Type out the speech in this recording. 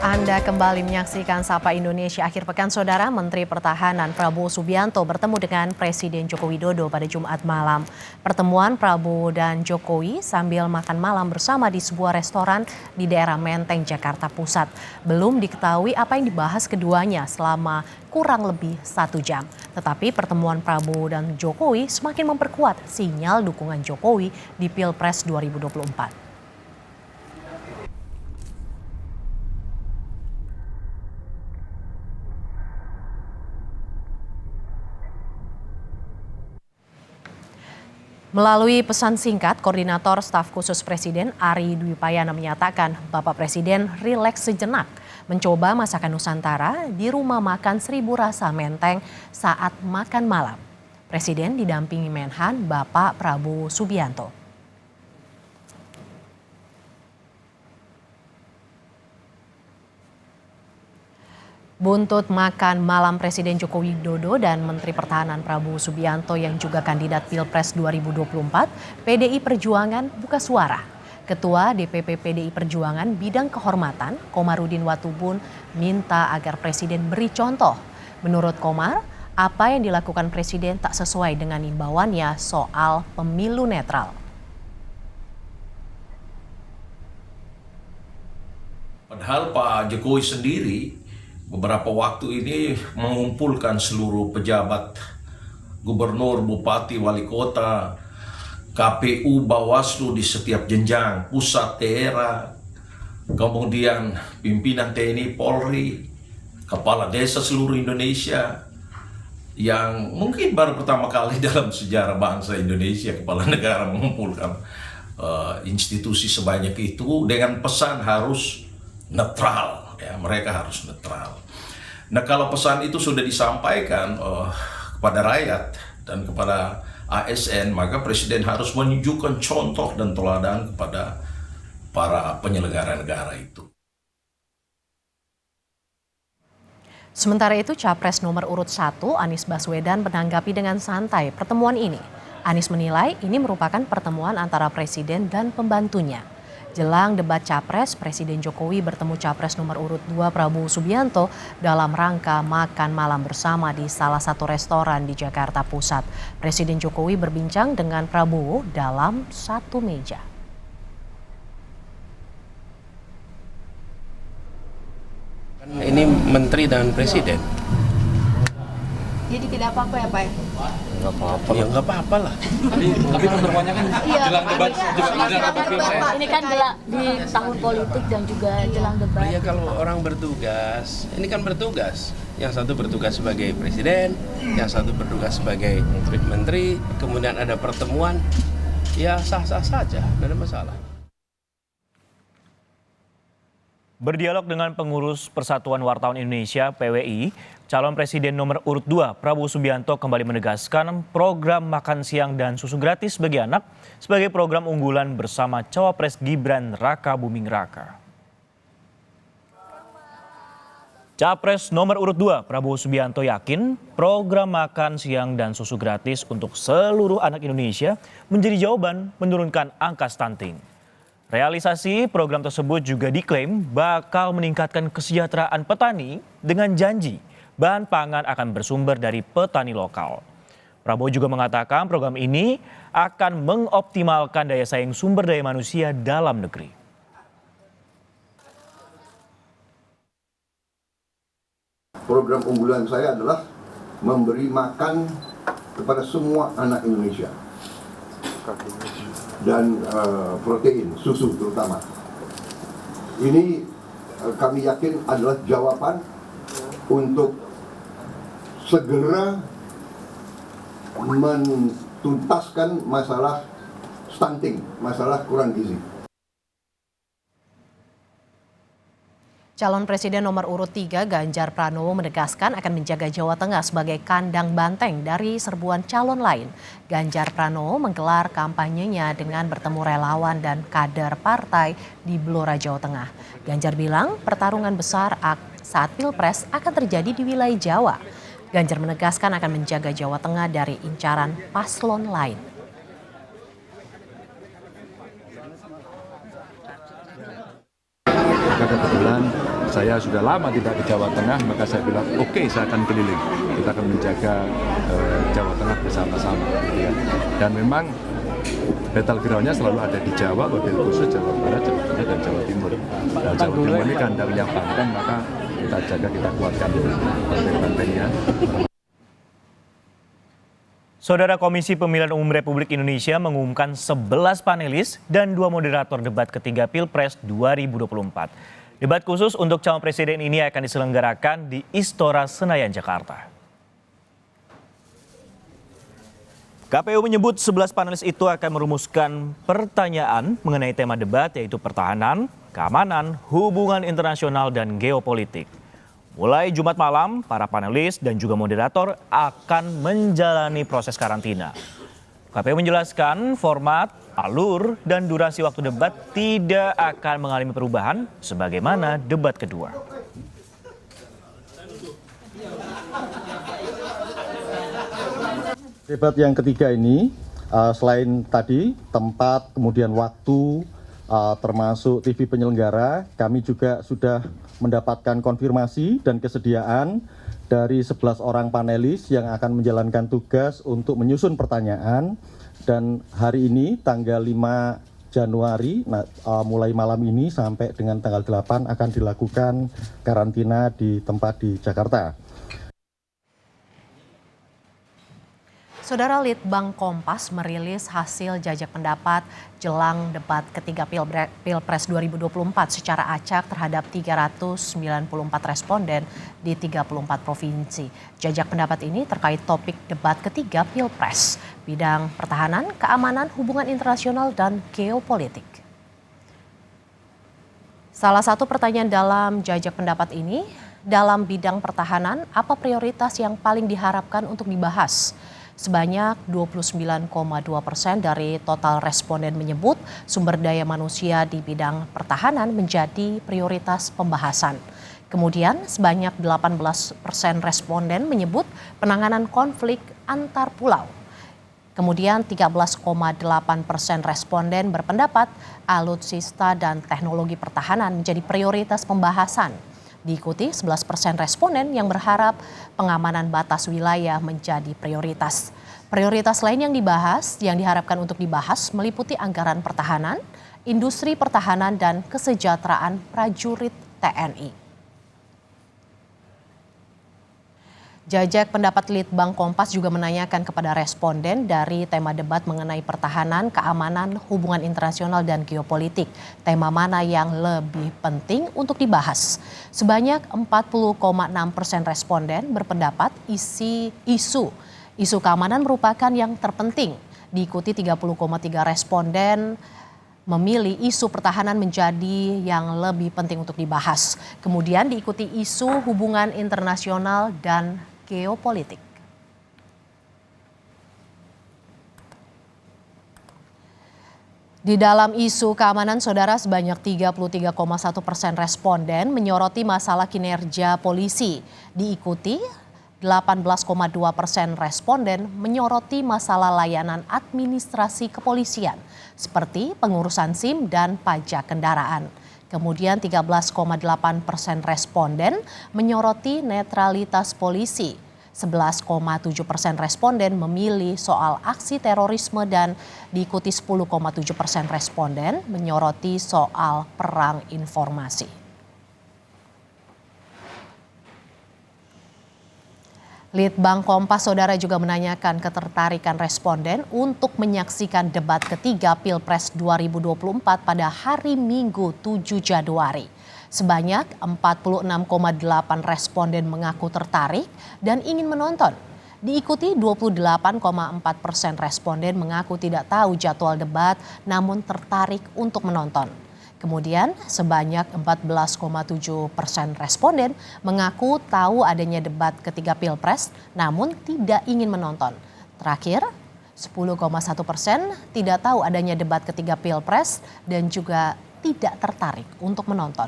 Anda kembali menyaksikan Sapa Indonesia Akhir Pekan, Saudara. Menteri Pertahanan Prabowo Subianto bertemu dengan Presiden Joko Widodo pada Jumat malam. Pertemuan Prabowo dan Jokowi sambil makan malam bersama di sebuah restoran di daerah Menteng, Jakarta Pusat. Belum diketahui apa yang dibahas keduanya selama kurang lebih 1 jam. Tetapi pertemuan Prabowo dan Jokowi semakin memperkuat sinyal dukungan Jokowi di Pilpres 2024. Melalui pesan singkat, Koordinator Staf Khusus Presiden Ari Dwi Payana menyatakan Bapak Presiden rileks sejenak mencoba masakan Nusantara di rumah makan Seribu Rasa Menteng saat makan malam. Presiden didampingi Menhan Bapak Prabowo Subianto. Buntut makan malam Presiden Joko Widodo dan Menteri Pertahanan Prabowo Subianto yang juga kandidat Pilpres 2024, PDI Perjuangan buka suara. Ketua DPP PDI Perjuangan Bidang Kehormatan, Komarudin Watubun, minta agar Presiden beri contoh. Menurut Komar, apa yang dilakukan Presiden tak sesuai dengan imbauannya soal pemilu netral. Padahal Pak Jokowi sendiri beberapa waktu ini mengumpulkan seluruh pejabat, gubernur, bupati, wali kota, KPU, Bawaslu di setiap jenjang, pusat, daerah, kemudian pimpinan TNI, Polri, kepala desa seluruh Indonesia, yang mungkin baru pertama kali dalam sejarah bangsa Indonesia kepala negara mengumpulkan institusi sebanyak itu dengan pesan harus netral. Ya, mereka harus netral. Nah, kalau pesan itu sudah disampaikan kepada rakyat dan kepada ASN, maka Presiden harus menunjukkan contoh dan teladan kepada para penyelenggara negara itu. Sementara itu, Capres nomor urut 1 Anies Baswedan menanggapi dengan santai pertemuan ini. Anies menilai ini merupakan pertemuan antara Presiden dan pembantunya. Jelang debat Capres, Presiden Jokowi bertemu Capres nomor urut 2 Prabowo Subianto dalam rangka makan malam bersama di salah satu restoran di Jakarta Pusat. Presiden Jokowi berbincang dengan Prabowo dalam satu meja. Ini menteri dan presiden. Jadi tidak apa-apa ya Pak? Nggak apa-apa. Ya nggak apa-apa lah. Tapi pertemuannya kan jelang debat, Ini kan di tahun politik dan juga jelang debat. Ya kalau orang bertugas, ini kan bertugas. Yang satu bertugas sebagai presiden, yang satu bertugas sebagai menteri, kemudian ada pertemuan, ya sah-sah saja, tidak ada masalah. Berdialog dengan pengurus Persatuan Wartawan Indonesia (PWI), calon presiden nomor urut 2 Prabowo Subianto kembali menegaskan program makan siang dan susu gratis bagi anak sebagai program unggulan bersama Cawapres Gibran Raka Buming Raka. Capres nomor urut 2 Prabowo Subianto yakin program makan siang dan susu gratis untuk seluruh anak Indonesia menjadi jawaban menurunkan angka stunting. Realisasi program tersebut juga diklaim bakal meningkatkan kesejahteraan petani dengan janji bahan pangan akan bersumber dari petani lokal. Prabowo juga mengatakan program ini akan mengoptimalkan daya saing sumber daya manusia dalam negeri. Program unggulan saya adalah memberi makan kepada semua anak Indonesia. Dan protein, susu terutama. Ini kami yakin adalah jawaban untuk segera menuntaskan masalah stunting, masalah kurang gizi. Calon Presiden nomor urut 3 Ganjar Pranowo menegaskan akan menjaga Jawa Tengah sebagai kandang banteng dari serbuan calon lain. Ganjar Pranowo menggelar kampanyenya dengan bertemu relawan dan kader partai di Blora, Jawa Tengah. Ganjar bilang pertarungan besar saat Pilpres akan terjadi di wilayah Jawa. Ganjar menegaskan akan menjaga Jawa Tengah dari incaran paslon lain. kebetulan saya sudah lama tidak ke Jawa Tengah, maka saya bilang oke, saya akan keliling. Kita akan menjaga Jawa Tengah bersama-sama. Gitu ya. Dan memang battleground-nya selalu ada di Jawa, wabil khusus Jawa Barat, Jawa Tengah, dan Jawa Timur. Nah, Jawa Timur ini kandangnya Banteng, maka kita jaga, kita kuatkan banteng-bantengnya. Saudara, Komisi Pemilihan Umum Republik Indonesia mengumumkan 11 panelis dan 2 moderator debat ketiga Pilpres 2024. Debat khusus untuk calon presiden ini akan diselenggarakan di Istora Senayan, Jakarta. KPU menyebut 11 panelis itu akan merumuskan pertanyaan mengenai tema debat, yaitu pertahanan, keamanan, hubungan internasional, dan geopolitik. Mulai Jumat malam, para panelis dan juga moderator akan menjalani proses karantina. KPU menjelaskan format, alur, dan durasi waktu debat tidak akan mengalami perubahan sebagaimana debat kedua. Debat yang ketiga ini, selain tadi tempat, kemudian waktu, termasuk TV penyelenggara, kami juga sudah mendapatkan konfirmasi dan kesediaan dari 11 orang panelis yang akan menjalankan tugas untuk menyusun pertanyaan. Dan hari ini tanggal 5 Januari, mulai malam ini sampai dengan tanggal 8 akan dilakukan karantina di tempat di Jakarta. Saudara, Litbang Kompas merilis hasil jajak pendapat jelang debat ketiga Pilpres 2024 secara acak terhadap 394 responden di 34 provinsi. Jajak pendapat ini terkait topik debat ketiga Pilpres, bidang pertahanan, keamanan, hubungan internasional, dan geopolitik. Salah satu pertanyaan dalam jajak pendapat ini, dalam bidang pertahanan, apa prioritas yang paling diharapkan untuk dibahas? Sebanyak 29,2% dari total responden menyebut sumber daya manusia di bidang pertahanan menjadi prioritas pembahasan. Kemudian sebanyak 18% responden menyebut penanganan konflik antar pulau. Kemudian 13,8% responden berpendapat alutsista dan teknologi pertahanan menjadi prioritas pembahasan. Diikuti 11% responden yang berharap pengamanan batas wilayah menjadi prioritas. Prioritas lain yang diharapkan untuk dibahas meliputi anggaran pertahanan, industri pertahanan, dan kesejahteraan prajurit TNI. Jajak pendapat Litbang Kompas juga menanyakan kepada responden dari tema debat mengenai pertahanan, keamanan, hubungan internasional, dan geopolitik. Tema mana yang lebih penting untuk dibahas? Sebanyak 40,6% responden berpendapat isu keamanan merupakan yang terpenting. Diikuti 30,3 responden memilih isu pertahanan menjadi yang lebih penting untuk dibahas. Kemudian diikuti isu hubungan internasional dan geopolitik. Di dalam isu keamanan, saudara, sebanyak 33,1% responden menyoroti masalah kinerja polisi. Diikuti 18,2% responden menyoroti masalah layanan administrasi kepolisian, seperti pengurusan SIM dan pajak kendaraan. Kemudian 13,8% responden menyoroti netralitas polisi. 11,7% responden memilih soal aksi terorisme dan diikuti 10,7% responden menyoroti soal perang informasi. Litbang Kompas, saudara, juga menanyakan ketertarikan responden untuk menyaksikan debat ketiga Pilpres 2024 pada hari Minggu 7 Januari. Sebanyak 46,8 responden mengaku tertarik dan ingin menonton. Diikuti 28,4% responden mengaku tidak tahu jadwal debat namun tertarik untuk menonton. Kemudian sebanyak 14,7% responden mengaku tahu adanya debat ketiga Pilpres namun tidak ingin menonton. Terakhir, 10,1% tidak tahu adanya debat ketiga Pilpres dan juga tidak tertarik untuk menonton.